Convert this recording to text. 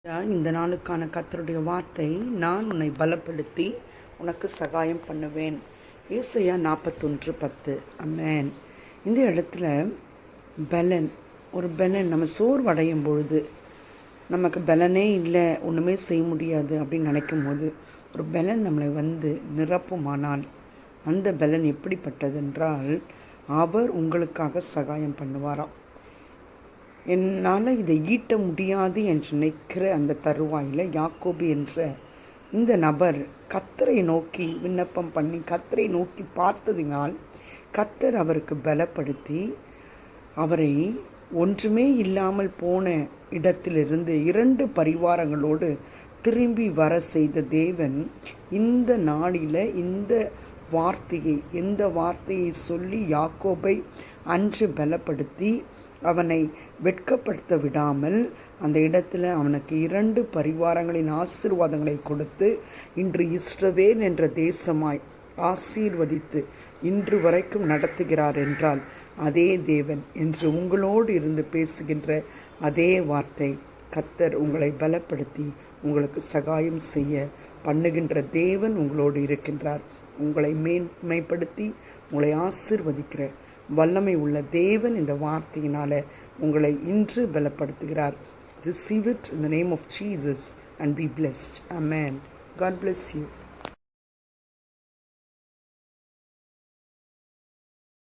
இந்த நாளுக்கான கர்த்தருடைய வார்த்தை, நான் உன்னை பலப்படுத்தி உனக்கு சகாயம் பண்ணுவேன். ஏசாயா 41:10. அமேன். இந்த இடத்துல பலன், ஒரு பலன், நம்ம சோர்வடையும் பொழுது, நமக்கு பலனே இல்லை, ஒன்றுமே செய்ய முடியாது அப்படின்னு நினைக்கும் போது ஒரு பலன் நம்மளை வந்து நிரப்புமானால், அந்த பலன் எப்படிப்பட்டதென்றால், அவர் உங்களுக்காக சகாயம் பண்ணுவாராம். என்னால் இதை ஈட்ட முடியாது என்று நினைக்கிற அந்த தருவாயில் யாக்கோபு என்ற இந்த நபர் கர்த்தரை நோக்கி விண்ணப்பம் பண்ணி கர்த்தரை நோக்கி பார்த்ததினால் கர்த்தர் அவருக்கு பலப்படுத்தி அவரை ஒன்றுமே இல்லாமல் போன இடத்திலிருந்து 2 பரிவாரங்களோடு திரும்பி வர செய்த தேவன் இந்த நாளில் எந்த வார்த்தையை சொல்லி யாக்கோபை அன்று பலப்படுத்தி அவனை வெட்கப்படுத்த விடாமல் அந்த இடத்துல அவனுக்கு 2 பரிவாரங்களின் ஆசீர்வாதங்களை கொடுத்து இன்று இஸ்ரவேல் என்ற தேசமாய் ஆசீர்வதித்து இன்று வரைக்கும் நடத்துகிறார் என்றால், அதே தேவன் என்று உங்களோடு இருந்து பேசுகின்ற அதே வார்த்தை, கர்த்தர் உங்களை பலப்படுத்தி உங்களுக்கு சகாயம் செய்ய பண்ணுகின்ற தேவன் உங்களோடு இருக்கின்றார். உங்களை மேன்மைப்படுத்தி உங்களை ஆசீர்வதிக்கிற வல்லமை உள்ள தேவன் இந்த வார்த்தையினால உங்களை இன்று பலப்படுத்துகிறார். Receive it in the name of Jesus and be blessed. Amen. God bless you.